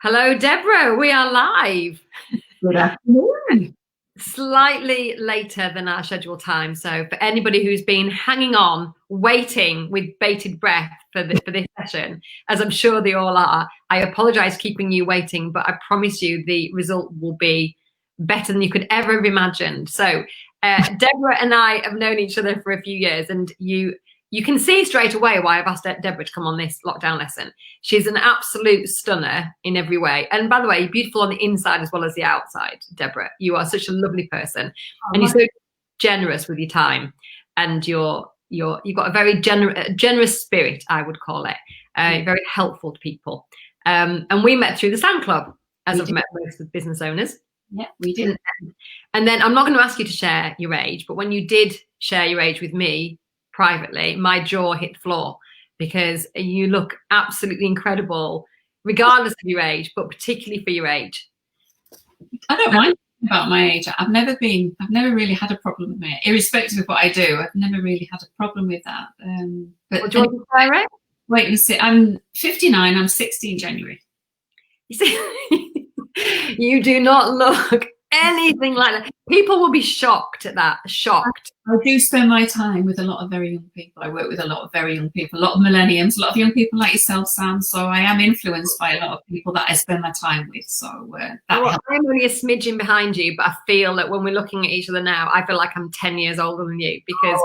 Hello, Deborah. We are live. Good afternoon. Slightly later than our scheduled time. So for anybody who's been hanging on, waiting with bated breath for this session, as I'm sure they all are, I apologize keeping you waiting, but I promise you the result will be better than you could ever have imagined. So Deborah and I have known each other for a few years, and you can see straight away why I've asked Deborah to come on this lockdown lesson. She's an absolute stunner in every way. And by the way, you're beautiful on the inside as well as the outside, Deborah. You are such a lovely person. And you're so generous with your time. And you've got a very generous spirit, I would call it. Very helpful to people. And we met through the Sound Club, as I've met most of the business owners. Yeah, we did. And then I'm not going to ask you to share your age, but when you did share your age with me, privately, my jaw hit the floor because you look absolutely incredible, regardless of your age, but particularly for your age. I don't mind about my age. I've never really had a problem with it, irrespective of what I do. I've never really had a problem with that. But what do you want to say, right? Wait and see. I'm 59. I'm 60 in January. You see, you do not look anything like that. People will be shocked at that. Shocked. I do spend my time with a lot of very young people. I work with a lot of very young people, a lot of millenniums, a lot of young people like yourself, Sam. So I am influenced by a lot of people that I spend my time with. So I'm only a smidgen behind you, but I feel that when we're looking at each other now, I feel like I'm 10 years older than you because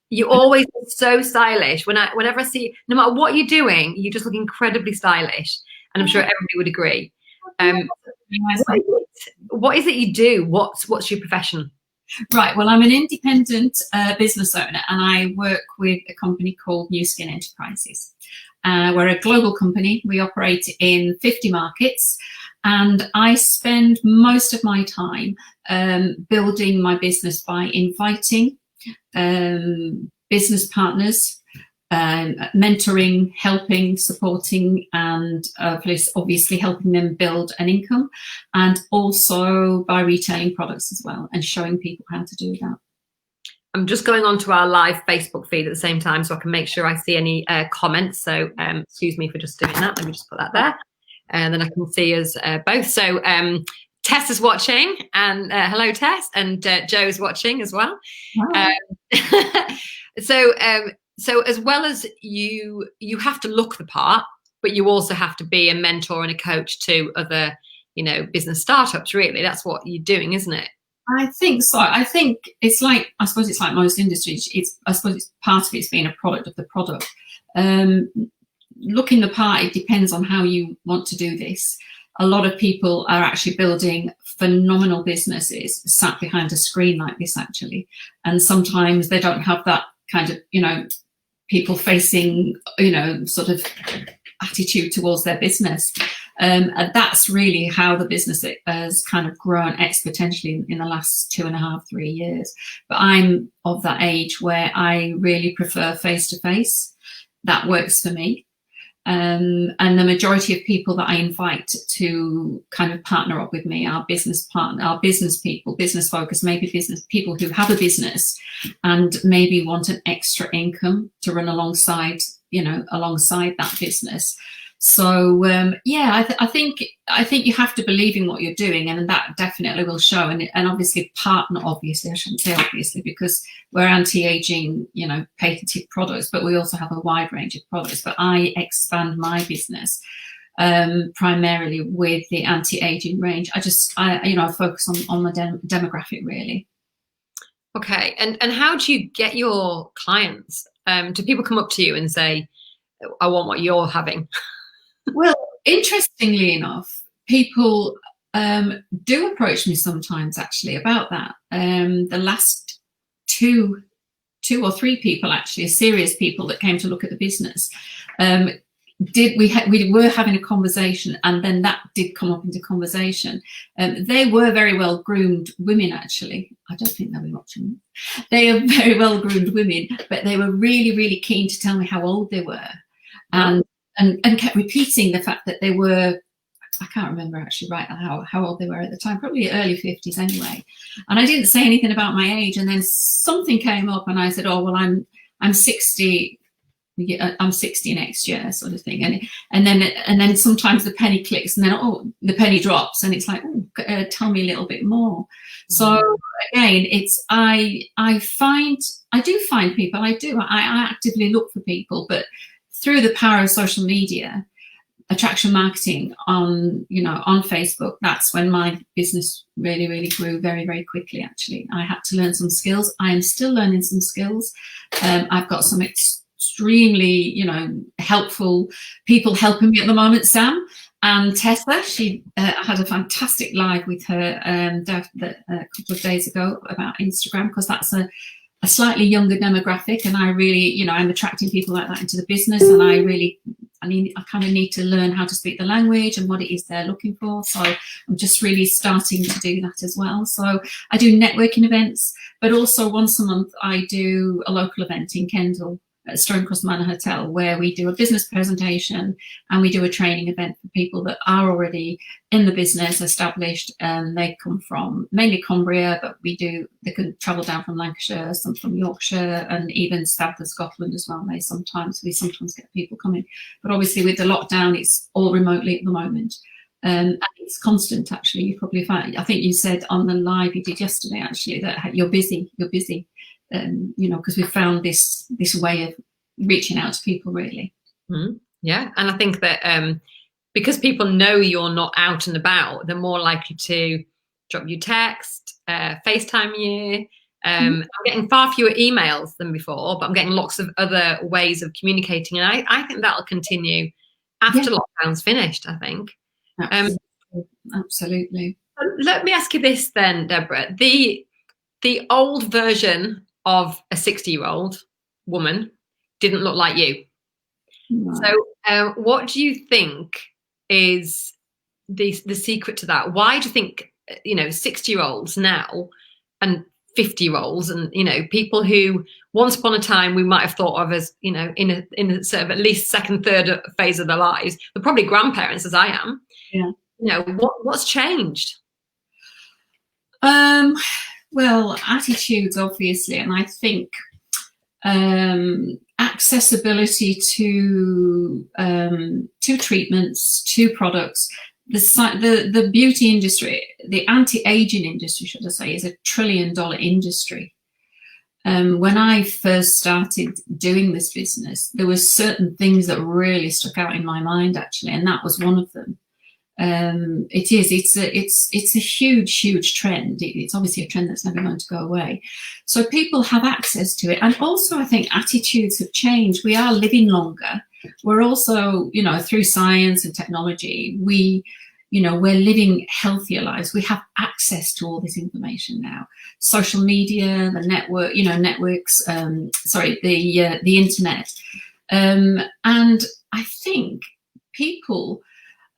you always look so stylish. Whenever I see, no matter what you're doing, you just look incredibly stylish, and I'm sure everybody would agree. What is it you do? What's your profession? Right, well, I'm an independent business owner, and I work with a company called New Skin Enterprises. We're a global company. We operate in 50 markets, and I spend most of my time building my business by inviting business partners, mentoring, helping, supporting, and obviously helping them build an income, and also by retailing products as well and showing people how to do that. I'm just going on to our live Facebook feed at the same time so I can make sure I see any comments. So excuse me for just doing that. Let me just put that there. And then I can see us both. So Tess is watching, and hello, Tess, and Joe's watching as well. Wow. So as well as you have to look the part, but you also have to be a mentor and a coach to other, business startups. Really, that's what you're doing, isn't it? I think so. I think it's like, I suppose it's like most industries. I suppose it's part of it's being a product of the product. Looking the part, it depends on how you want to do this. A lot of people are actually building phenomenal businesses sat behind a screen like this, actually, and sometimes they don't have that kind of, people facing, sort of attitude towards their business. And that's really how the business has kind of grown exponentially in the last 2.5, 3 years. But I'm of that age where I really prefer face-to-face. That works for me. And the majority of people that I invite to kind of partner up with me are business people, business focused, maybe business people who have a business and maybe want an extra income to run alongside that business. So I think you have to believe in what you're doing, and that definitely will show. And obviously partner, obviously, I shouldn't say obviously, because we're anti-aging, patented products, but we also have a wide range of products. But I expand my business primarily with the anti-aging range. I focus on the demographic, really. Okay, and how do you get your clients? Do people come up to you and say, I want what you're having? Well, interestingly enough, people do approach me sometimes actually about that. The last two or three people, actually, serious people that came to look at the business, we were having a conversation, and then that did come up into conversation. They were very well groomed women, actually. I don't think they'll be watching. They are very well groomed women, but they were really, really keen to tell me how old they were, and kept repeating the fact that they were, I can't remember actually how old they were at the time, probably early 50s anyway. And I didn't say anything about my age, and then something came up and I said, oh, well, I'm 60 I'm 60 next year, sort of thing. And then sometimes the penny clicks, and then the penny drops, and it's like, tell me a little bit more. So again, it's I do find people. I actively look for people, but through the power of social media, attraction marketing on Facebook, that's when my business really grew very, very quickly. Actually, I had to learn some skills. I am still learning some skills. I've got some extremely helpful people helping me at the moment. Sam and Tessa, she had a fantastic live with her a couple of days ago about Instagram, because that's a slightly younger demographic, and I really, I'm attracting people like that into the business, and I kind of need to learn how to speak the language and what it is they're looking for. So I'm just really starting to do that as well. So I do networking events, but also once a month I do a local event in Kendal at Stonecross Manor Hotel, where we do a business presentation and we do a training event for people that are already in the business, established. They come from mainly Cumbria, but they can travel down from Lancashire, some from Yorkshire, and even south of Scotland as well. We sometimes get people coming, but obviously with the lockdown, it's all remotely at the moment. And it's constant, actually. You probably find, I think you said on the live you did yesterday, actually, that you're busy. Because we've found this way of reaching out to people, really. Yeah, and I think that because people know you're not out and about, they're more likely to drop you text, FaceTime you. I'm getting far fewer emails than before, but I'm getting lots of other ways of communicating, and I think that'll continue after lockdown's finished, I think. Absolutely. Let me ask you this then, Deborah. The old version of a 60-year-old woman didn't look like you. No. So what do you think is the secret to that? Why do you think 60-year-olds now and 50-year-olds and people who once upon a time we might have thought of as in a sort of at least second, third phase of their lives, they're probably grandparents, as I am. What's changed? Well, attitudes, obviously, and I think accessibility to treatments, to products. The beauty industry, the anti-aging industry, should I say, is $1 trillion industry. When I first started doing this business, there were certain things that really stuck out in my mind, actually, and that was one of them. It's a huge trend. It's obviously a trend that's never going to go away. So people have access to it. And also I think attitudes have changed. We are living longer. We're also, through science and technology, we're living healthier lives. We have access to all this information now. Social media, the network, networks, the internet. And I think people,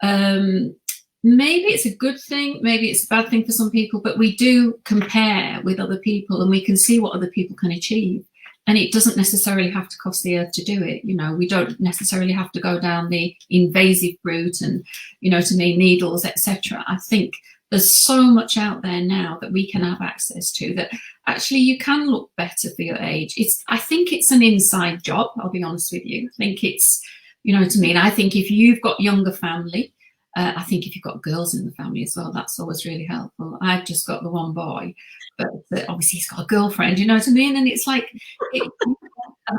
maybe it's a good thing, maybe it's a bad thing for some people, but we do compare with other people and we can see what other people can achieve. And it doesn't necessarily have to cost the earth to do it. We don't necessarily have to go down the invasive route and, needles, etc. I think there's so much out there now that we can have access to that actually you can look better for your age. I think it's an inside job, I'll be honest with you. I think it's, I think if you've got younger family, I think if you've got girls in the family as well, that's always really helpful. I've just got the one boy, but obviously he's got a girlfriend, And it's like,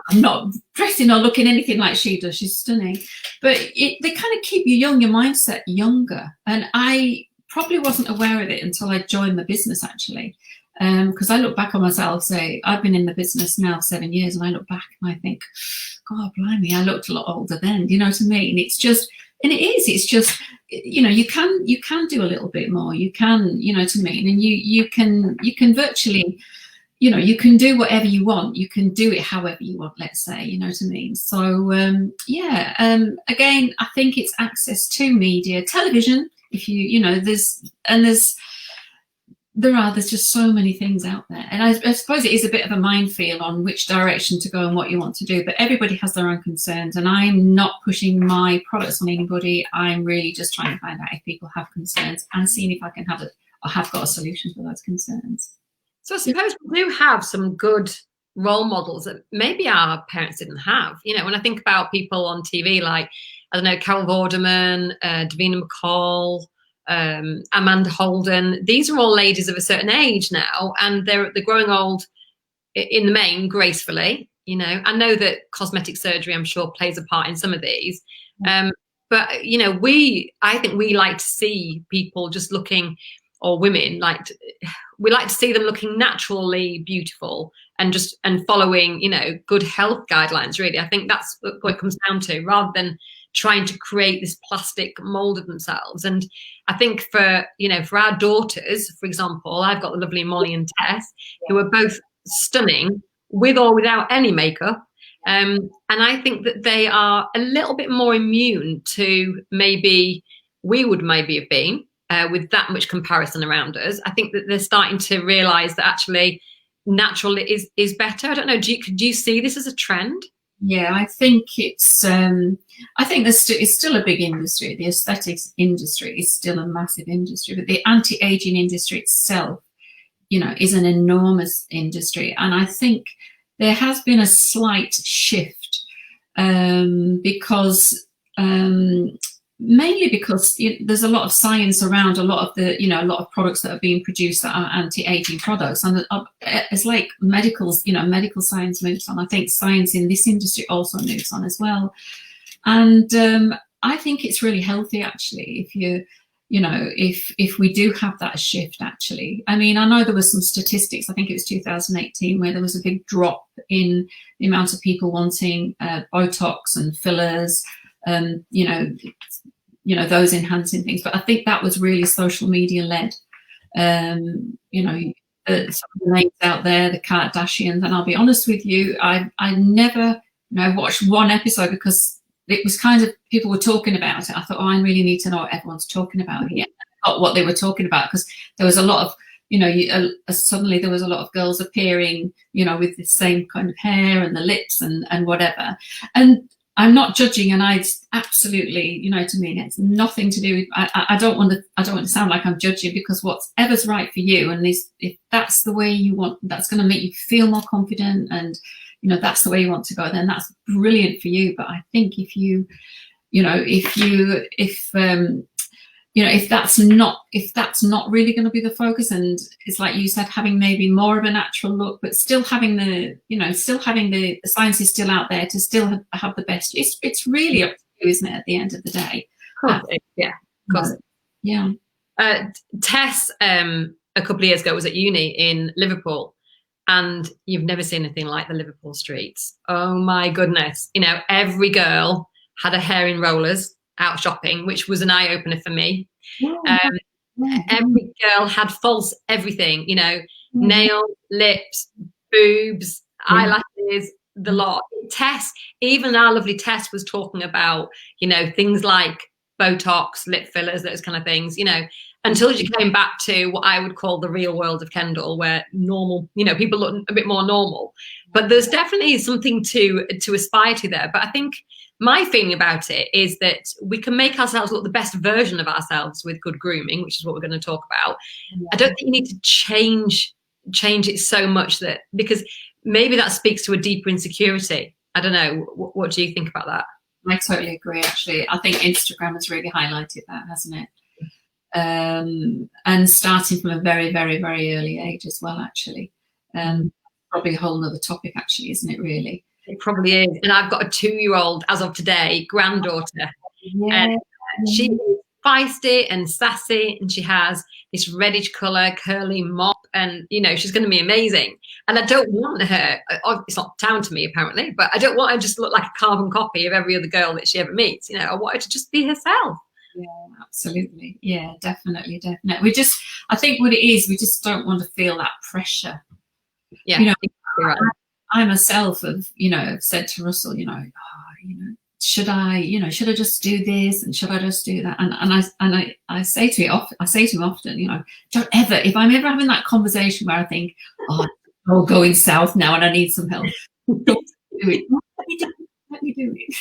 I'm not dressing or looking anything like she does. She's stunning. But they kind of keep your mindset younger. And I probably wasn't aware of it until I joined the business, actually. Because I look back on myself, say, I've been in the business now 7 years, and I look back and I think, God, blimey, I looked a lot older then. Do you know what I mean? It's just, and it's just, you can do a little bit more. You can, and you can virtually, you can do whatever you want. You can do it however you want, let's say, So, again, I think it's access to media, television, if there's just so many things out there, and I suppose it is a bit of a minefield on which direction to go and what you want to do, but everybody has their own concerns, and I'm not pushing my products on anybody. I'm really just trying to find out if people have concerns and seeing if I can have got a solution for those concerns. So I suppose we do have some good role models that maybe our parents didn't have. You know, when I think about people on TV like, I don't know, Carol Vorderman, Davina McCall, Amanda Holden, these are all ladies of a certain age now, and they're growing old in the main gracefully. You know, I know that cosmetic surgery, I'm sure, plays a part in some of these. But, you know, I think we like to see people just looking, or women we like to see them looking naturally beautiful and following, you know, good health guidelines, really. I think that's what it comes down to, rather than trying to create this plastic mold of themselves. And I think for our daughters, for example, I've got the lovely Molly and Tess, who are both stunning with or without any makeup. And I think that they are a little bit more immune to maybe we would maybe have been with that much comparison around us. I think that they're starting to realise that actually natural is better. I don't know. Do you see this as a trend? Yeah, I think it's. I think it's still a big industry. The aesthetics industry is still a massive industry, but the anti-aging industry itself, you know, is an enormous industry, and I think there has been a slight shift because mainly because there's a lot of science around a lot of the products that are being produced that are anti-aging products, and it's like medical science moves on. I think science in this industry also moves on as well, and I think it's really healthy actually if we do have that shift. Actually, I mean, I know there was some statistics, I think it was 2018, where there was a big drop in the amount of people wanting Botox and fillers, those enhancing things. But I think that was really social media led. Some of the names out there, the Kardashians, and I'll be honest with you, I never watched one episode because it was kind of, people were talking about it. I thought, I really need to know what everyone's talking about here. Not what they were talking about, because there was a lot of, suddenly there was a lot of girls appearing, with the same kind of hair and the lips and whatever. And I'm not judging, and I absolutely, to me, it's nothing to do with. I don't want to sound like I'm judging, because whatever's right for you, and if that's the way you want, that's going to make you feel more confident, and that's the way you want to go, then that's brilliant for you. But I think if that's not really going to be the focus, and it's like you said, having maybe more of a natural look, but still having the science is still out there to still have the best. It's really up to you, isn't it? At the end of the day, yeah. Tess, a couple of years ago, was at uni in Liverpool, and you've never seen anything like the Liverpool streets. Oh my goodness! Every girl had her hair in rollers out shopping, which was an eye-opener for me. Every girl had false everything, nails, lips, boobs, eyelashes, the lot. Tess, even our lovely Tess, was talking about, things like Botox, lip fillers, those kind of things, until she came back to what I would call the real world of Kendal, where normal, people look a bit more normal. But there's definitely something to aspire to there. But I think my feeling about it is that we can make ourselves look the best version of ourselves with good grooming, which is what we're going to talk about. Yeah. I don't think you need to change it so much, that because maybe that speaks to a deeper insecurity. I don't know. What do you think about that? I totally agree, actually. I think Instagram has really highlighted that, hasn't it? And starting from a very, very, very early age as well, actually. Probably a whole other topic, actually, isn't it, really? It probably is. And I've got a 2-year-old, as of today, granddaughter. Yeah. And she's feisty and sassy, and she has this reddish colour, curly mop, and, she's going to be amazing. And I don't want her, it's not down to me, apparently, but I don't want her just to look like a carbon copy of every other girl that she ever meets. I want her to just be herself. Yeah, absolutely. Yeah, definitely. I think what it is, we just don't want to feel that pressure. Yeah, exactly right. I myself have, said to Russell, should I just do this, and should I just do that? And I say to him often, don't ever, if I'm ever having that conversation where I think, oh, it's all going south now and I need some help, don't do it. Let me do it.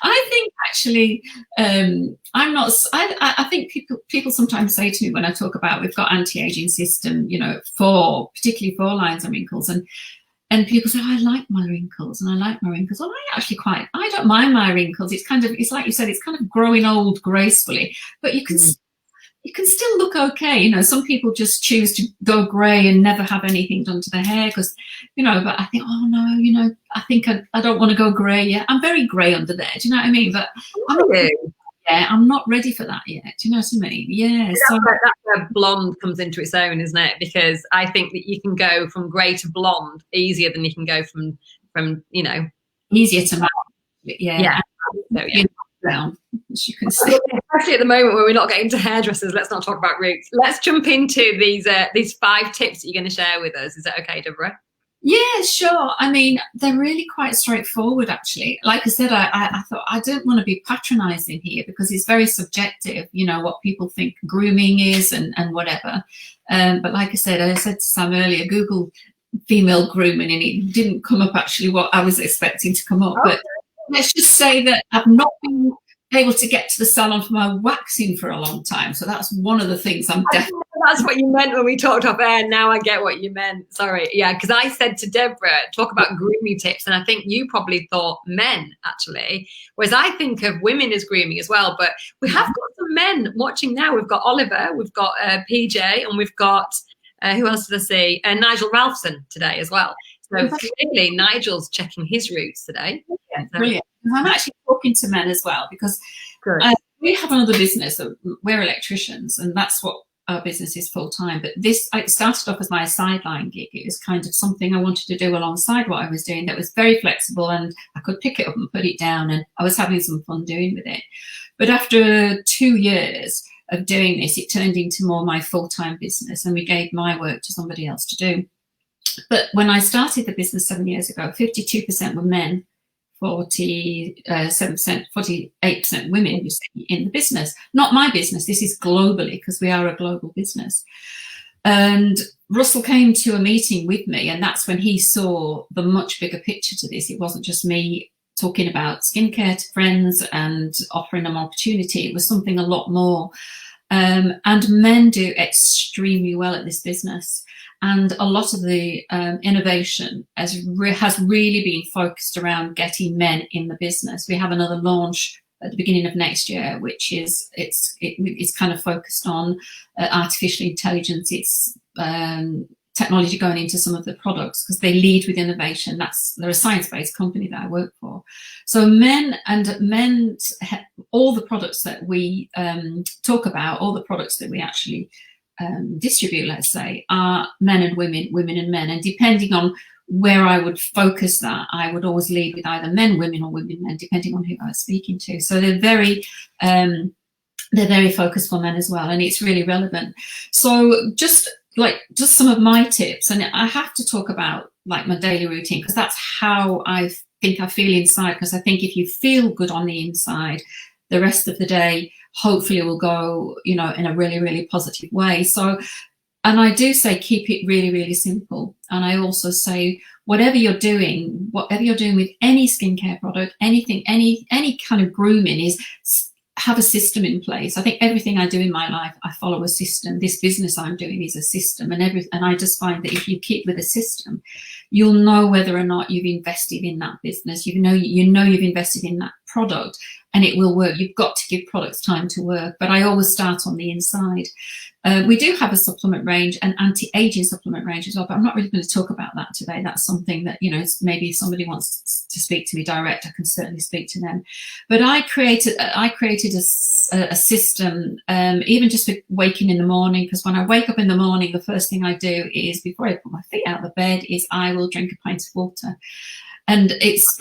I think actually, I think people sometimes say to me when I talk about, we've got anti-aging system, particularly for lines and wrinkles, and And people say, oh, I like my wrinkles and I like my wrinkles. Well, I don't mind my wrinkles. It's like you said, it's kind of growing old gracefully, but you can still look okay. You know, some people just choose to go grey and never have anything done to their hair because, you know, but I think, oh no, you know, I think I don't want to go grey yet. I'm very grey under there. Do you know what I mean? But I'm not ready for that yet. Do you know what I mean? Yeah. So that's where blonde comes into its own, isn't it? Because I think that you can go from grey to blonde easier than you can go from you know, easier to manage. Yeah. So, yeah. Down, as you can see. Especially at the moment when we're not getting to hairdressers, let's not talk about roots. Let's jump into these 5 tips that you're going to share with us. Is that okay, Debra? Yeah, sure. I mean, they're really quite straightforward, actually. Like I said, I thought I don't want to be patronizing here because it's very subjective, you know, what people think grooming is and whatever. But like I said to Sam earlier, Google female grooming and it didn't come up actually what I was expecting to come up. But let's just say that I've not been able to get to the salon for my waxing for a long time. So that's one of the things I'm definitely... That's what you meant when we talked off air. Now I get what you meant. Sorry. Yeah, because I said to Debra, talk about grooming tips. And I think you probably thought men, actually. Whereas I think of women as grooming as well. But we have got some men watching now. We've got Oliver, we've got PJ, and we've got, who else did I see? Nigel Ralphson today as well. So clearly Nigel's checking his roots today. Yeah, brilliant. I'm actually talking to men as well because we have another business. We're electricians and that's what our business is full time. But this, I started off as my sideline gig. It was kind of something I wanted to do alongside what I was doing that was very flexible and I could pick it up and put it down and I was having some fun doing with it. But after 2 years of doing this, it turned into more my full-time business and we gave my work to somebody else to do. But when I started the business 7 years ago, 52% were men, 47%, 48% women, you see, in the business. Not my business, this is globally because we are a global business. And Russell came to a meeting with me and that's when he saw the much bigger picture to this. It wasn't just me talking about skincare to friends and offering them opportunity. It was something a lot more. And men do extremely well at this business. And a lot of the innovation has really been focused around getting men in the business. We have another launch at the beginning of next year, which is it's kind of focused on artificial intelligence. It's technology going into some of the products because they lead with innovation. They're a science-based company that I work for. So all the products that we talk about, all the products that we actually distribute, let's say, are men and women, women and men. And depending on where I would focus that, I would always lead with either men, women or women, men, depending on who I was speaking to. So they're very focused for men as well. And it's really relevant. So just some of my tips, and I have to talk about like my daily routine because that's how I think I feel inside, because I think if you feel good on the inside, the rest of the day hopefully will go, you know, in a really, really positive way. So, and I do say keep it really, really simple. And I also say whatever you're doing with any skincare product, anything, any kind of grooming, is have a system in place. I think everything I do in my life, I follow a system. This business I'm doing is a system, and I just find that if you keep with a system, you'll know whether or not you've invested in that business. You know you've invested in that product, and it will work. You've got to give products time to work. But I always start on the inside. We do have a supplement range, an anti-aging supplement range as well, but I'm not really going to talk about that today. That's something that, you know, maybe if somebody wants to speak to me direct, I can certainly speak to them. But I created a system, even just for waking in the morning, because when I wake up in the morning, the first thing I do is, before I put my feet out of the bed, is I will drink a pint of water. And it's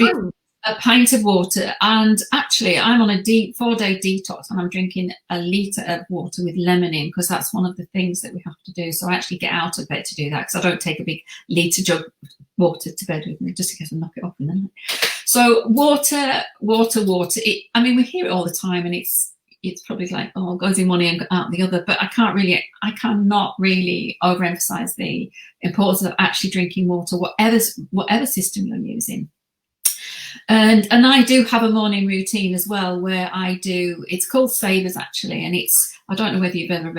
a pint of water, and actually I'm on a 4-day detox and I'm drinking a litre of water with lemon in, because that's one of the things that we have to do. So I actually get out of bed to do that, because I don't take a big litre jug of water to bed with me just in case I knock it off in the night. So water. I mean, we hear it all the time, and it's probably like, oh, it goes in one ear and out the other, but I cannot really overemphasize the importance of actually drinking water, whatever system you're using. And I do have a morning routine as well, where I do, it's called Savers actually, and I don't know whether you've ever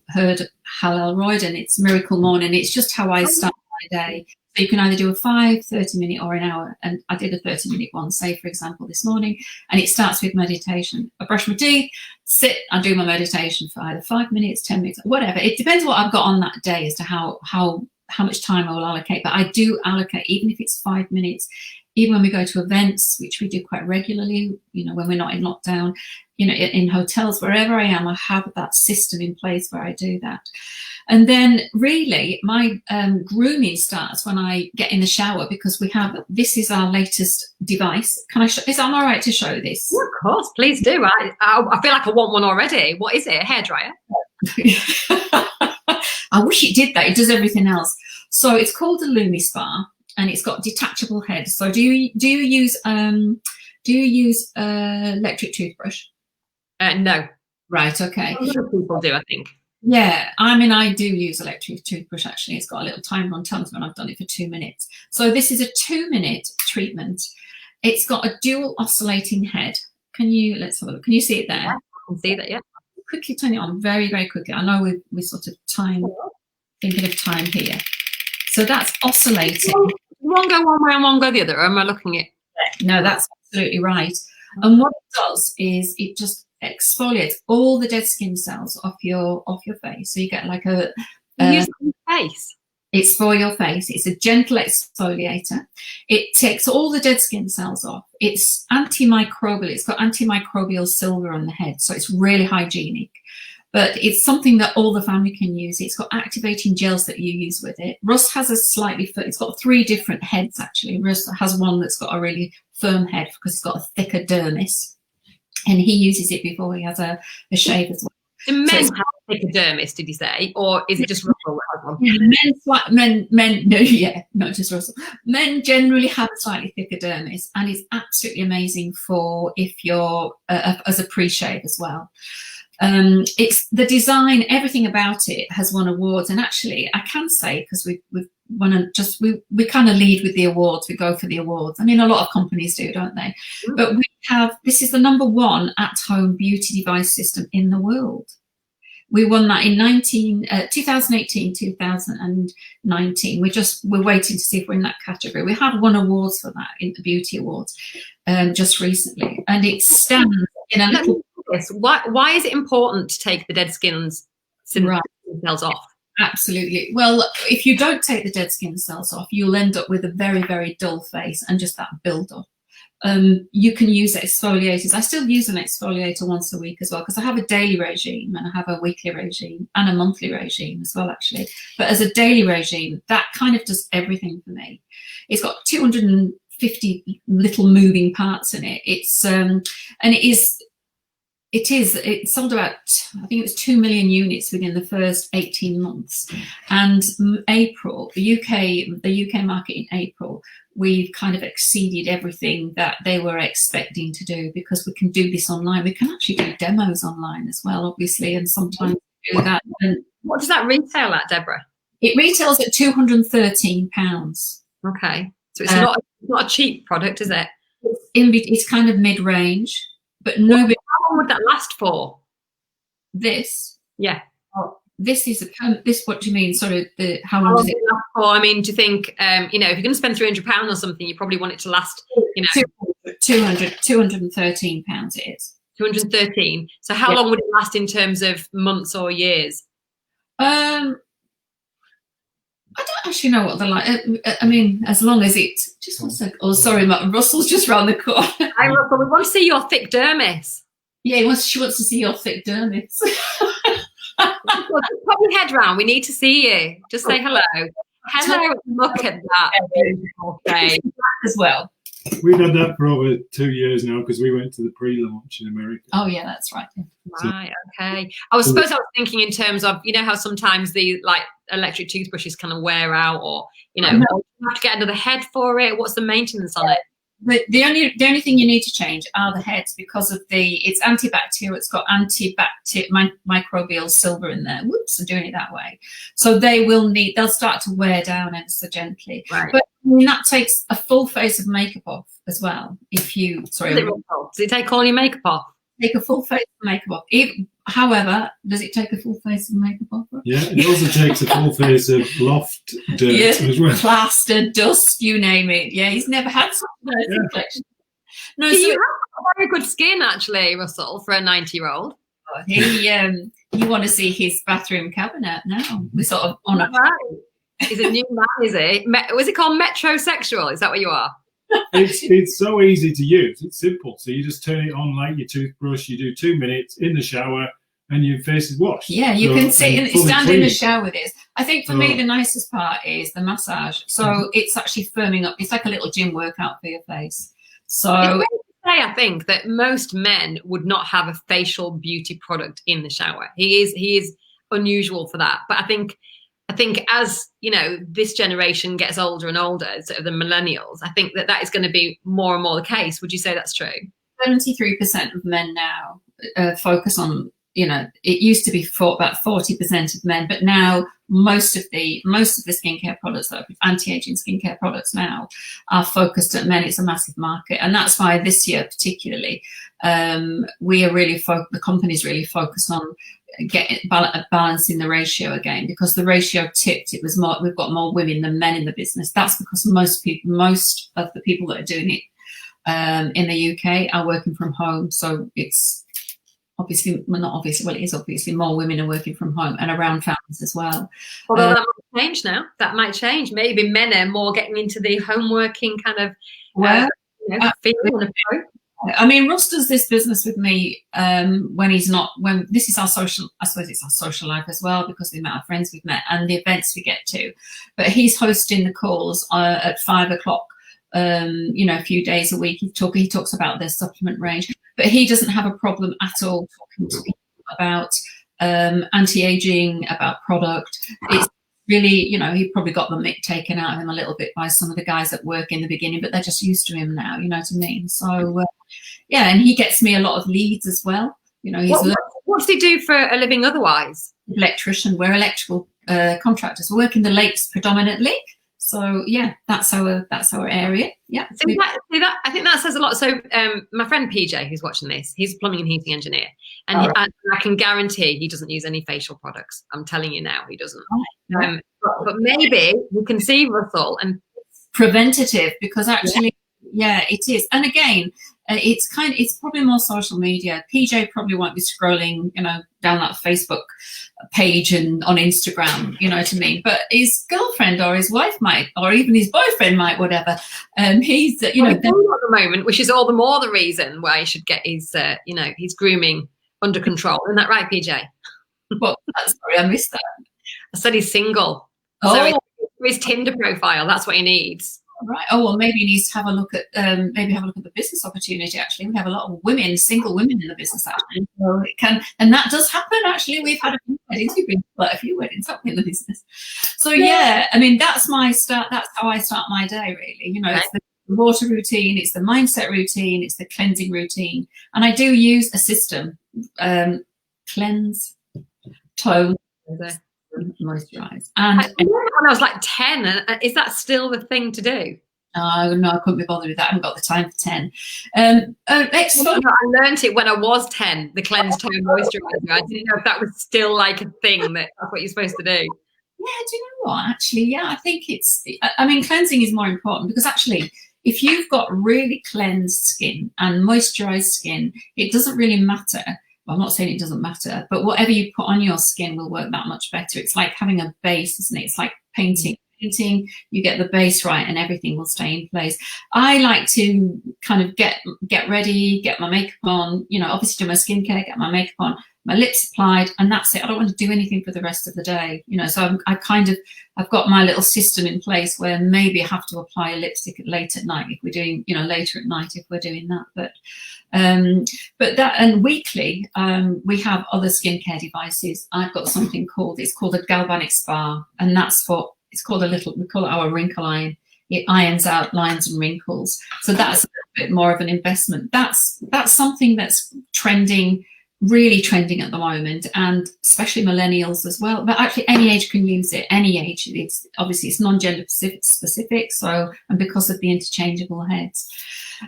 heard Hal Elroyd, and it's Miracle Morning. It's just how I start my day. So you can either do a 5, 30-minute or an hour. And I did a 30-minute one, say, for example, this morning, and it starts with meditation. I brush my teeth, sit, I do my meditation for either 5 minutes, 10 minutes, whatever. It depends what I've got on that day as to how much time I will allocate. But I do allocate, even if it's 5 minutes, even when we go to events, which we do quite regularly, you know, when we're not in lockdown, you know, in hotels, wherever I am, I have that system in place where I do that. And then really my grooming starts when I get in the shower, because we have, this is our latest device. Can I show, is that all right to show this? Yeah, of course, please do. I feel like I want one already. What is it, a hairdryer? I wish it did that. It does everything else. So it's called the LumiSpa, and it's got detachable heads. So do you use electric toothbrush? No. Right. Okay. A lot of people do, I think. Yeah, I mean, I do use electric toothbrush, actually. It's got a little timer on, tells me when I've done it for 2 minutes. So this is a 2-minute treatment. It's got a dual oscillating head. Can you, let's have a look. Can you see it there? Yeah, I can see that, yeah. Quickly turn it on, very, very quickly. I know we're sort of thinking of time here. So that's oscillating. One go one way and one go the other, or am I looking at? No, that's absolutely right. And what it does is it just exfoliates all the dead skin cells off your face. So you get like a use it on your face. It's for your face. It's a gentle exfoliator. It takes all the dead skin cells off. It's antimicrobial. It's got antimicrobial silver on the head, so it's really hygienic. But it's something that all the family can use. It's got activating gels that you use with it. Russ has a slightly, it's got 3 different heads actually. Russ has one that's got a really firm head because it's got a thicker dermis, and he uses it before he has a shave as well. Do men have a thicker dermis, did you say, or is it just Russell that has one? No, yeah, not just Russell. Men generally have a slightly thicker dermis, and it's absolutely amazing for if you're as a pre-shave as well. It's the design, everything about it has won awards, and actually I can say, because we kind of lead with the awards, we go for the awards. I mean, a lot of companies do, don't they? But we have, this is the #1 at-home beauty device system in the world. We won that in 2018, 2019. We're waiting to see if we're in that category. We have won awards for that in the beauty awards just recently, and it stands in a little. Why is it important to take the dead cells off? Absolutely. Well, if you don't take the dead skin cells off, you'll end up with a very, very dull face and just that build up. You can use exfoliators. I still use an exfoliator once a week as well, because I have a daily regime and I have a weekly regime and a monthly regime as well, actually. But as a daily regime, that kind of does everything for me. It's got 250 little moving parts in it. It's and it sold about, I think it was 2 million units within the first 18 months. And April, the UK market in April, we've kind of exceeded everything that they were expecting to do, because we can do this online. We can actually do demos online as well, obviously, and sometimes do that. And what does that retail at, Deborah? It retails at £213. Okay, so it's not a cheap product, is it? It's kind of mid-range, but nobody. How long would that last for? This? Yeah. Oh, this is this. What do you mean? Sorry, how long does it last for? I mean, do you think if you're going to spend £300 or something, you probably want it to last? 213 pounds. It is 213. So how long would it last in terms of months or years? I don't actually know what they're like. I mean, as long as it. Just one second. Oh, sorry, Russell's just round the corner. Hi, Russell. We want to see your thick dermis. Yeah, she wants to see your thick dermis. Put your head round. We need to see you. Just say hello. Hello. Look at that beautiful face as well. We've had that for over 2 years now, because we went to the pre-launch in America. Oh yeah, that's right. Right. Okay. I was thinking in terms of, you know, how sometimes the electric toothbrushes kind of wear out, or you have to get another head for it. What's the maintenance on it? The only thing you need to change are the heads, because of it's antibacterial. It's got microbial silver in there. Whoops, I'm doing it that way. So they'll start to wear down ever so gently. Right. But I mean, that takes a full face of makeup off as well. Does it take all your makeup off? take a full face of makeup off. However, does it take a full face of makeup off? Yeah, it also takes a full face of loft dirt as well. Plaster, dust, you name it. Yeah, he's never had such a dirty complexion. No, you have very good skin, actually, Russell, for a 90-year-old. You want to see his bathroom cabinet now? We're sort of on a. He's a new man, is he? Was it called metrosexual? Is that what you are? It's so easy to use. It's simple. So you just turn it on like your toothbrush. You do 2 minutes in the shower, and your face is washed. Yeah, you can sit and stand in the shower with this. I think for me the nicest part is the massage. So it's actually firming up. It's like a little gym workout for your face. So I think that most men would not have a facial beauty product in the shower. He is unusual for that. But I think as you know, this generation gets older and older, sort of the millennials, I think that is going to be more and more the case. Would you say that's true? 73% of men now focus on, you know, it used to be about 40% of men, but now most of the skincare products, that anti-aging skincare products now, are focused at men. It's a massive market, and that's why this year particularly, we are really the company's really focused on balancing the ratio again, because the ratio tipped. It was more, we've got more women than men in the business. That's because most of the people that are doing it in the UK are working from home. So it's obviously, well, not obviously, well, it is obviously more women are working from home and around families as well. Although that might change now. That might change. Maybe men are more getting into the home working kind of feeling. I mean, Ross does this business with me when this is our social, I suppose it's our social life as well, because the amount of friends we've met and the events we get to. But he's hosting the calls at 5 o'clock, a few days a week. He talks about their supplement range, but he doesn't have a problem at all talking to people about anti-aging, about product. It's really, he probably got the mick taken out of him a little bit by some of the guys at work in the beginning, but they're just used to him now, you know what I mean? So, and he gets me a lot of leads as well. What does he do for a living otherwise? Electrician. We're electrical contractors. We work in the lakes predominantly. So that's our area. Yeah. See that, I think that says a lot. So my friend PJ, who's watching this, he's a plumbing and heating engineer, and I can guarantee he doesn't use any facial products. I'm telling you now, he doesn't. But maybe you can see Russell and preventative, because actually, it is. And again, it's probably more social media. PJ probably won't be scrolling, down that Facebook page and on Instagram, you know what I mean? But his girlfriend or his wife might, or even his boyfriend might, whatever. He's, at the moment, which is all the more the reason why he should get his, his grooming under control. Isn't that right, PJ? Well, sorry, I missed that. I said he's single. Oh. So his Tinder profile, that's what he needs. Right. Oh, well, maybe he needs to have a look at the business opportunity. Actually, we have a lot of single women in the business. Actually, so it can, and that does happen. Actually, we've had a few weddings. We've been quite a few weddings, haven't we, in the business? So I mean, that's my start. That's how I start my day. Really, it's the water routine, it's the mindset routine, it's the cleansing routine, and I do use a system: cleanse, tone, moisturize. And when I was like 10, is that still the thing to do? No, I couldn't be bothered with that. I haven't got the time for 10. I learned it when I was 10, the cleanse, tone, moisturizer. I didn't know if that was still like a thing, that's what you're supposed to do. Yeah, do you know what? Actually, I think cleansing is more important, because actually, if you've got really cleansed skin and moisturized skin, it doesn't really matter. Well, I'm not saying it doesn't matter, but whatever you put on your skin will work that much better. It's like having a base, isn't it? It's like painting. You get the base right and everything will stay in place. I like to kind of get ready, get my makeup on, obviously do my skincare, get my makeup on, my lips applied, and that's it. I don't want to do anything for the rest of the day, so I've got my little system in place where maybe I have to apply a lipstick late at night if we're doing, later at night if we're doing that. But that, and weekly, we have other skincare devices. I've got something it's called a galvanic spa, and we call it our wrinkle iron. It irons out lines and wrinkles. So that's a bit more of an investment. That's something that's really trending at the moment, and especially millennials as well. But actually, any age can use it. Any age. It's non-gender specific. So, and because of the interchangeable heads.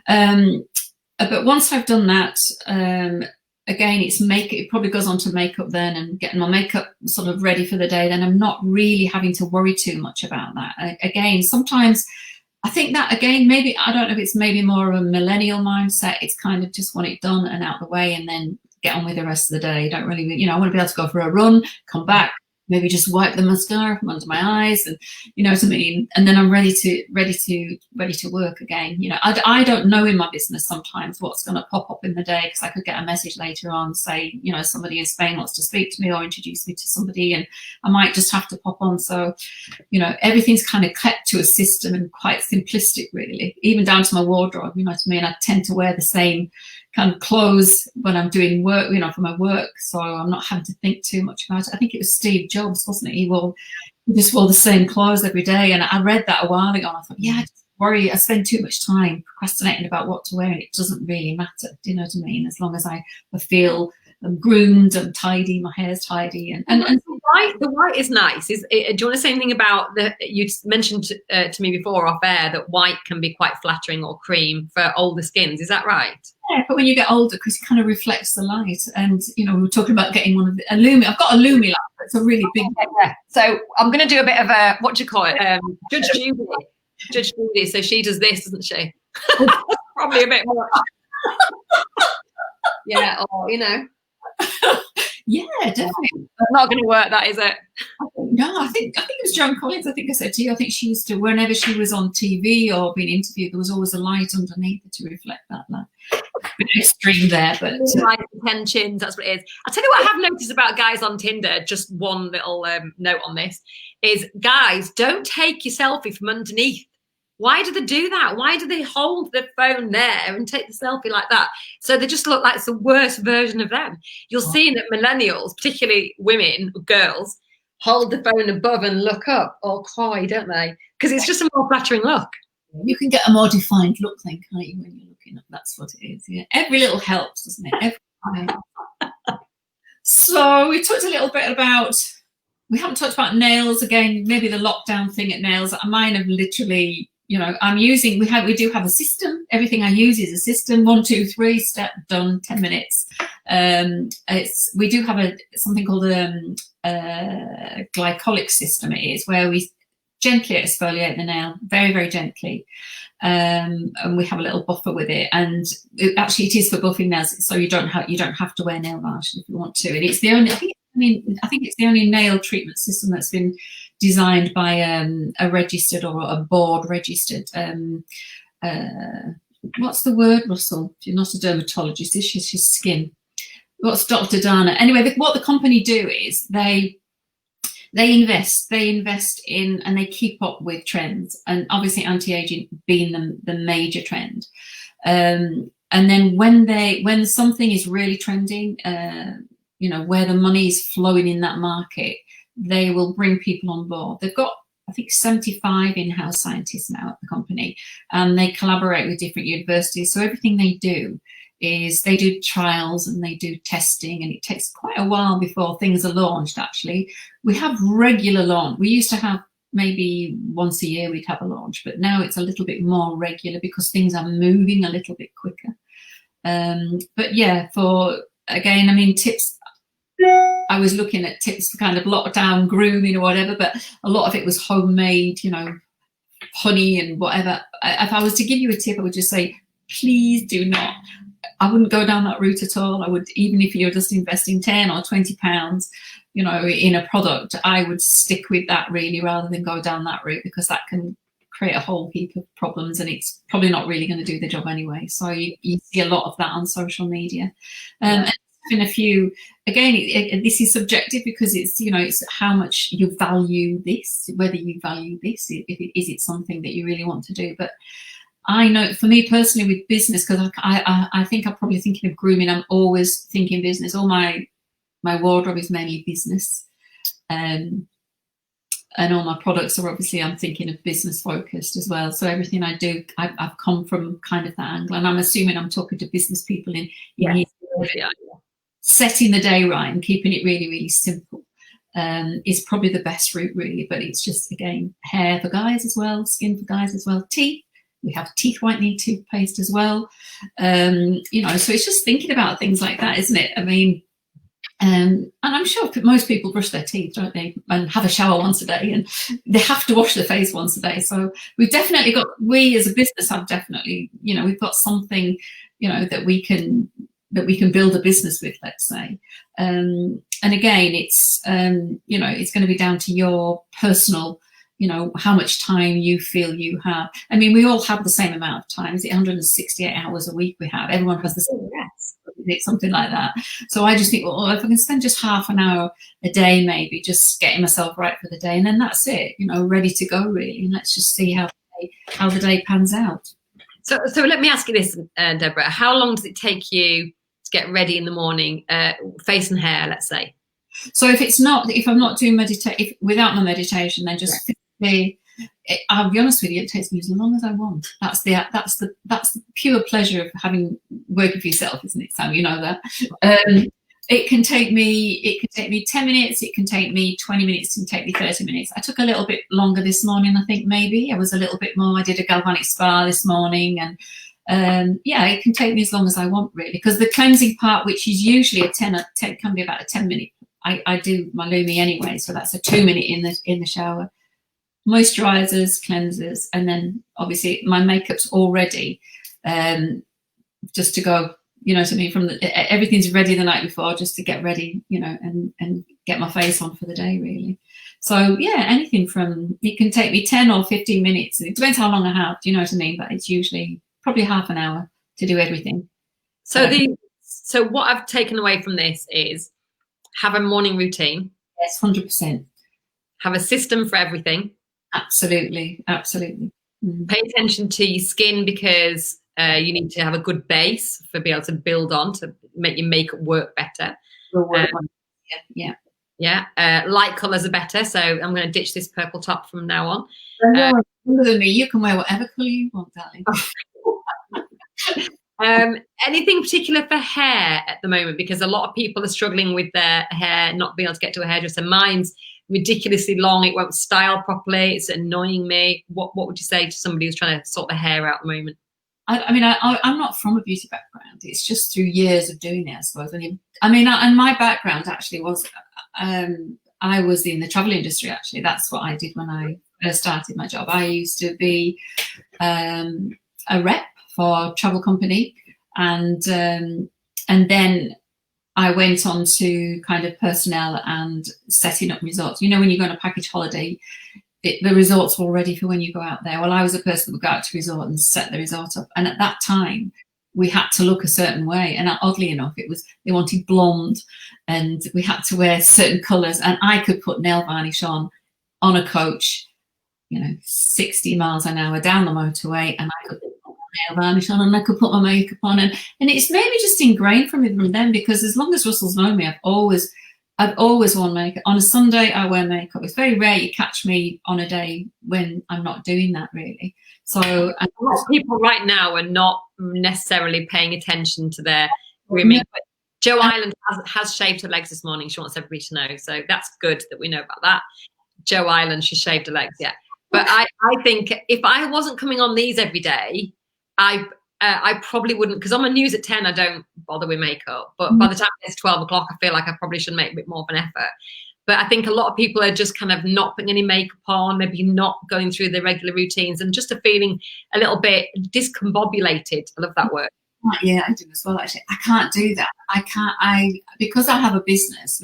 But once I've done that, again, it's it probably goes on to makeup then, and getting my makeup sort of ready for the day. Then I'm not really having to worry too much about that. Again, sometimes I think that, again, maybe, I don't know if it's maybe more of a millennial mindset. It's kind of just want it done and out of the way and then get on with the rest of the day. Don't really, you know, I want to be able to go for a run, come back, maybe just wipe the mascara from under my eyes, and you know what I mean. And then I'm ready to work again. You know, I don't know in my business sometimes what's going to pop up in the day, because I could get a message later on, say, you know, somebody in Spain wants to speak to me or introduce me to somebody, and I might just have to pop on. So, you know, everything's kind of kept to a system and quite simplistic, really, even down to my wardrobe. You know what I mean? I tend to wear the same kind of clothes when I'm doing work, you know, for my work, so I'm not having to think too much about it. I think it was Steve Jobs, wasn't it? He just wore the same clothes every day, and I read that a while ago, and I thought, yeah, I just worry, I spend too much time procrastinating about what to wear, and it doesn't really matter. Do you know what I mean? As long as I feel groomed and tidy, my hair's tidy, and the white is nice. Do you want to say anything about you mentioned to me before off air that white can be quite flattering, or cream, for older skins? Is that right? Yeah, but when you get older, because it kind of reflects the light, and you know, we were talking about getting one of the Lumi. I've got a Lumi lamp. It's a really big. Yeah. So I'm going to do a bit of a, what do you call it? Judge Judy. Judge Judy. So she does this, doesn't she? Probably a bit more. Yeah, or you know. Yeah, definitely. Not going to work, that, is it? No, I think it was Joan Collins. I think I said to you. I think she used to, whenever she was on TV or being interviewed, there was always a light underneath it to reflect that light. Extreme there, but like tensions. That's what it is. I'll tell you what I have noticed about guys on Tinder. Just one little note on this is, guys, don't take your selfie from underneath. Why do they do that? Why do they hold the phone there and take the selfie like that? So they just look like it's the worst version of them. You'll see that millennials, particularly women, girls, hold the phone above and look up, all coy, don't they? Because it's just a more flattering look. You can get a more defined look then, can't you, when you're looking up? That's what it is. Yeah, every little helps, doesn't it? So we talked a little bit about, we haven't talked about nails again. Maybe the lockdown thing at nails. Mine have literally, you know, we do have a system. Everything I use is a system. 1, 2, 3, step, done, 10 minutes. We do have something called a glycolic system. It is where we gently exfoliate the nail, very, very gently. And we have a little buffer with it. And it is for buffing nails, so you don't have to wear nail varnish if you want to. And it's the only, I think it's the only nail treatment system that's been designed by a registered or a board registered. What's the word, Russell? You're not a dermatologist. It's just your skin. What's Dr. Dana? Anyway, what the company do is they invest in, and they keep up with trends, and obviously anti-aging being the major trend. And then when something is really trending, you know, where the money is flowing in that market, they will bring people on board. They've got, I think, 75 in-house scientists now at the company, and they collaborate with different universities. So everything they do is they do trials and they do testing, and it takes quite a while before things are launched. Actually, we have regular launch. We used to have maybe once a year we'd have a launch, but now it's a little bit more regular because things are moving a little bit quicker. But yeah, tips. I was looking at tips for kind of lockdown grooming or whatever, but a lot of it was homemade, you know, honey and whatever. If I was to give you a tip, I would just say, please do not. I wouldn't go down that route at all. I would, even if you're just investing 10 or 20 pounds, you know, in a product, I would stick with that really, rather than go down that route, because that can create a whole heap of problems, and it's probably not really going to do the job anyway. So you see a lot of that on social media. And been a few, again, this is subjective, because it's, you know, it's how much you value this, whether you value this, is it something that you really want to do. But I know for me personally with business, because I think I'm probably thinking of grooming, I'm always thinking business. All my wardrobe is mainly business, and all my products are obviously, I'm thinking of business focused as well. So everything I do, I've come from kind of that angle, and I'm assuming I'm talking to business people in here. Yeah. Setting the day right and keeping it really, really simple is probably the best route, really. But it's just, again, hair for guys as well, skin for guys as well, teeth. We have teeth whitening toothpaste as well. You know, so it's just thinking about things like that, isn't it? I mean, and I'm sure most people brush their teeth, don't they, and have a shower once a day, and they have to wash their face once a day. So we've definitely got, we as a business have definitely, you know, we've got something, you know, that we can build a business with, let's say. And again, it's, you know, it's going to be down to your personal, you know, how much time you feel you have. I mean, we all have the same amount of time. Is it 168 hours a week we have? Everyone has the same, something like that. So I just think, well, if I can spend just half an hour a day, maybe just getting myself right for the day, and then that's it, you know, ready to go really. And let's just see how the day pans out. So let me ask you this, Debra, how long does it take you to get ready in the morning, face and hair, let's say? So if I'm not doing without my meditation, then just physically, I'll be honest with you, it takes me as long as I want. That's the pure pleasure of working for yourself, isn't it, Sam? You know that. It can take me 10 minutes, it can take me 20 minutes, it can take me 30 minutes. I took a little bit longer this morning, I think maybe. I was a little bit more, I did a galvanic spa this morning, and yeah, it can take me as long as I want really, because the cleansing part, which is usually can be about a 10-minute. I do my Lumi anyway, so that's a 2-minute in the shower. Moisturizers, cleansers, and then obviously my makeup's all ready, just to go, you know what I mean, everything's ready the night before, just to get ready, you know, and get my face on for the day really. So yeah, anything from, it can take me 10 or 15 minutes, it depends how long I have, do you know what I mean, but it's usually probably half an hour to do everything. So what I've taken away from this is have a morning routine. Yes, 100%. Have a system for everything. Absolutely. Pay attention to your skin, because you need to have a good base for be able to build on to make your makeup work better. Yeah. Light colours are better, so I'm going to ditch this purple top from now on. Younger than me, you can wear whatever colour you want, darling. Anything particular for hair at the moment? Because a lot of people are struggling with their hair, not being able to get to a hairdresser. Mine's ridiculously long, it won't style properly, it's annoying me. What would you say to somebody who's trying to sort their hair out at the moment? I mean, I'm not from a beauty background. It's just through years of doing it, I suppose. And my background actually was, I was in the travel industry, actually. That's what I did when I first started my job. I used to be a rep for a travel company, and then I went on to kind of personnel and setting up resorts. You know, when you go on a package holiday, the resorts were all ready for when you go out there. Well, I was a person that would go out to resort and set the resort up. And at that time, we had to look a certain way. And oddly enough, they wanted blonde, and we had to wear certain colours. And I could put nail varnish on a coach, you know, 60 miles an hour down the motorway, and I could put nail varnish on, and I could put my makeup on, and it's maybe just ingrained from them, because as long as Russell's known me, I've always worn makeup. On a Sunday, I wear makeup. It's very rare you catch me on a day when I'm not doing that really. So a lot of people right now are not necessarily paying attention to their grooming. But Jo Island has shaved her legs this morning. She wants everybody to know, so that's good that we know about that. Jo Island, she shaved her legs, yeah. But I think if I wasn't coming on these every day, I probably wouldn't, because on my news at 10, I don't bother with makeup. But by the time it's 12 o'clock, I feel like I probably should make a bit more of an effort. But I think a lot of people are just kind of not putting any makeup on, maybe not going through their regular routines, and just feeling a little bit discombobulated. I love that word. Yeah, I do as well, actually. I can't do that. Because I have a business,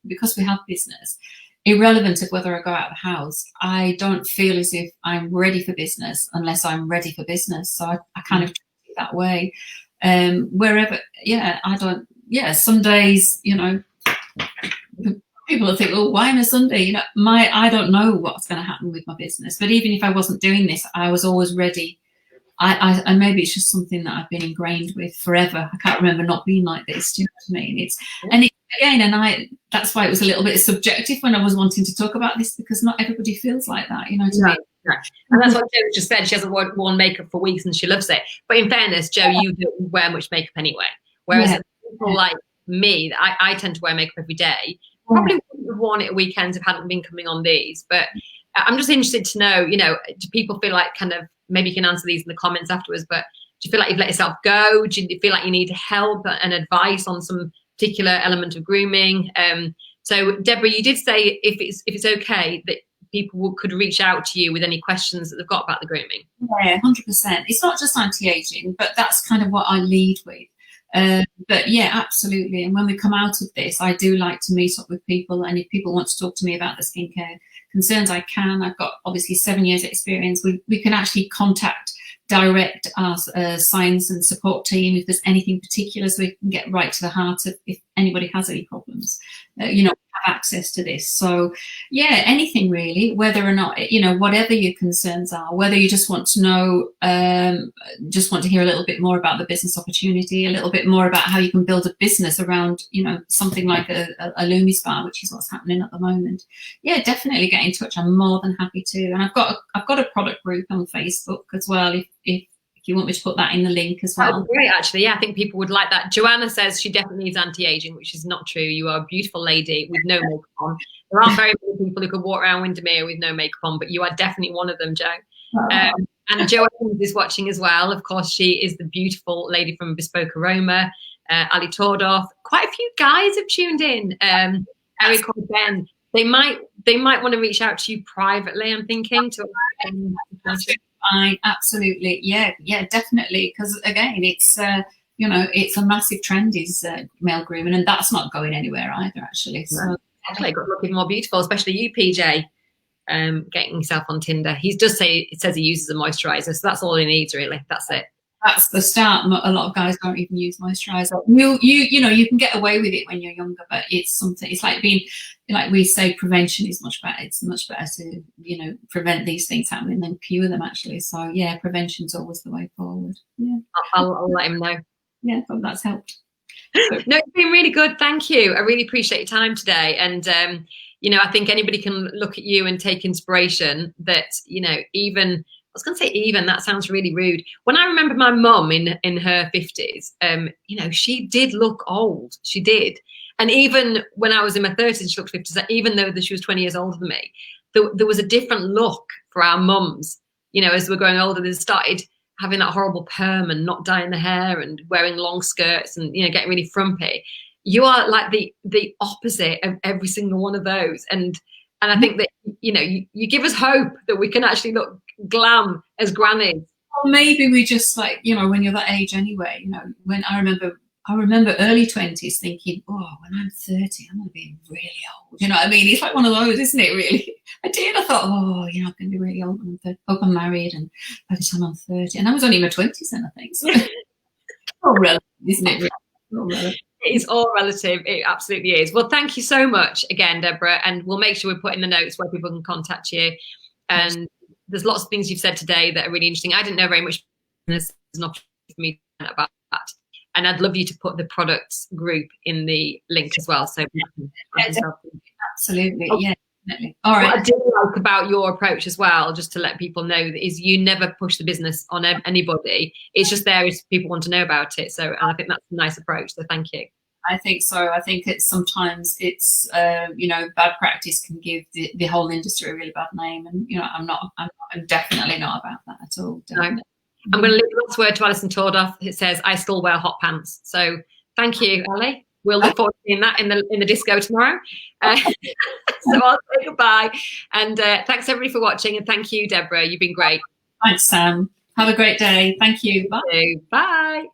because we have business, irrelevant of whether I go out of the house, I don't feel as if I'm ready for business unless I'm ready for business. So I kind of treat it that way. Wherever, some days, you know, people will think, oh, why on a Sunday? You know, I don't know what's going to happen with my business. But even if I wasn't doing this, I was always ready. And maybe it's just something that I've been ingrained with forever. I can't remember not being like this. Do you know what I mean? That's why it was a little bit subjective when I was wanting to talk about this, because not everybody feels like that. You know what I mean? Right. And that's what Jo just said. She hasn't worn makeup for weeks and she loves it. But in fairness, Jo, you don't wear much makeup anyway. Whereas people like me, I tend to wear makeup every day. Probably wouldn't have worn it at weekends if I hadn't been coming on these. But I'm just interested to know, you know, do people feel like kind of maybe you can answer these in the comments afterwards, but do you feel like you've let yourself go? Do you feel like you need help and advice on some particular element of grooming? So Debra, you did say if it's okay that people could reach out to you with any questions that they've got about the grooming. Yeah, 100%. It's not just anti-aging, but that's kind of what I lead with. But yeah, absolutely. And when we come out of this, I do like to meet up with people. And if people want to talk to me about the skincare concerns, I can. I've got obviously 7 years experience. We can actually contact direct our science and support team if there's anything particular, so we can get right to the heart of if anybody has any problems. You know, have access to this. So yeah, anything really, whether or not, you know, whatever your concerns are, whether you just want to know, just want to hear a little bit more about the business opportunity, a little bit more about how you can build a business around, you know, something like a Lumi Spa, which is what's happening at the moment. Yeah, definitely get in touch. I'm more than happy to. And I've got a product group on Facebook as well, if you want me to put that in the link as well. That's great, actually. Yeah, I think people would like that. Joanna says she definitely needs anti-aging, which is not true. You are a beautiful lady with no makeup on. There aren't very many people who could walk around Windermere with no makeup on, but you are definitely one of them, Jo. And Jo is watching as well. Of course, she is the beautiful lady from Bespoke Aroma. Ali Tordorf. Quite a few guys have tuned in. Eric or Ben. They might want to reach out to you privately, I'm thinking. Absolutely, yeah, definitely. Because again, it's you know, it's a massive trend is male grooming, and that's not going anywhere either, actually. So actually, got looking more beautiful, especially you, PJ, getting yourself on Tinder. He does say it says he uses a moisturizer, so that's all he needs, really. That's it. That's the start. A lot of guys don't even use moisturizer. You know, you can get away with it when you're younger, but it's something. It's like being, like we say, prevention is much better. It's much better to, you know, prevent these things happening than cure them, actually. So yeah, prevention's always the way forward. Yeah, I'll let him know. Yeah, hope that's helped. No, it's been really good. Thank you. I really appreciate your time today. And you know, I think anybody can look at you and take inspiration. That, you know, even. I was going to say even, that sounds really rude. When I remember my mum in her 50s, you know, she did look old. She did. And even when I was in my 30s, she looked 50s, even though she was 20 years older than me, there was a different look for our mums. You know, as we're growing older, they started having that horrible perm and not dyeing the hair and wearing long skirts and, you know, getting really frumpy. You are like the opposite of every single one of those. And I think that, you know, you give us hope that we can actually look glam as grannies. Well, maybe we just, like, you know, when you're that age anyway, you know, when I remember early 20s thinking, oh, when I'm 30, I'm going to be really old. You know what I mean? It's like one of those, isn't it, really? I did. I thought, oh, you know, I'm going to be really old when I'm 30. Hope I'm married and by the time I'm 30. And I was only in my 20s then, I think. So all relative, isn't it? All relative. It is all relative. It absolutely is. Well, thank you so much again, Debra. And we'll make sure we put in the notes where people can contact you. And there's lots of things you've said today that are really interesting. I didn't know very much. This is an opportunity for me to know about that. And I'd love you to put the products group in the link as well. So absolutely, yeah, definitely. All right. What I do like about your approach as well, just to let people know, is you never push the business on anybody. It's just there if people want to know about it. So I think that's a nice approach. So thank you. I think so. I think sometimes it's you know, bad practice can give the whole industry a really bad name, and you know, I'm definitely not about that at all. Definitely. No. I'm going to leave the last word to Alison Tordorf. It says, "I still wear hot pants." So thank you, Ali. We'll look forward to seeing that in the disco tomorrow. So I'll say goodbye, and thanks everybody for watching, and thank you, Debra. You've been great. Thanks, Sam. Have a great day. Thank you. Bye. Bye.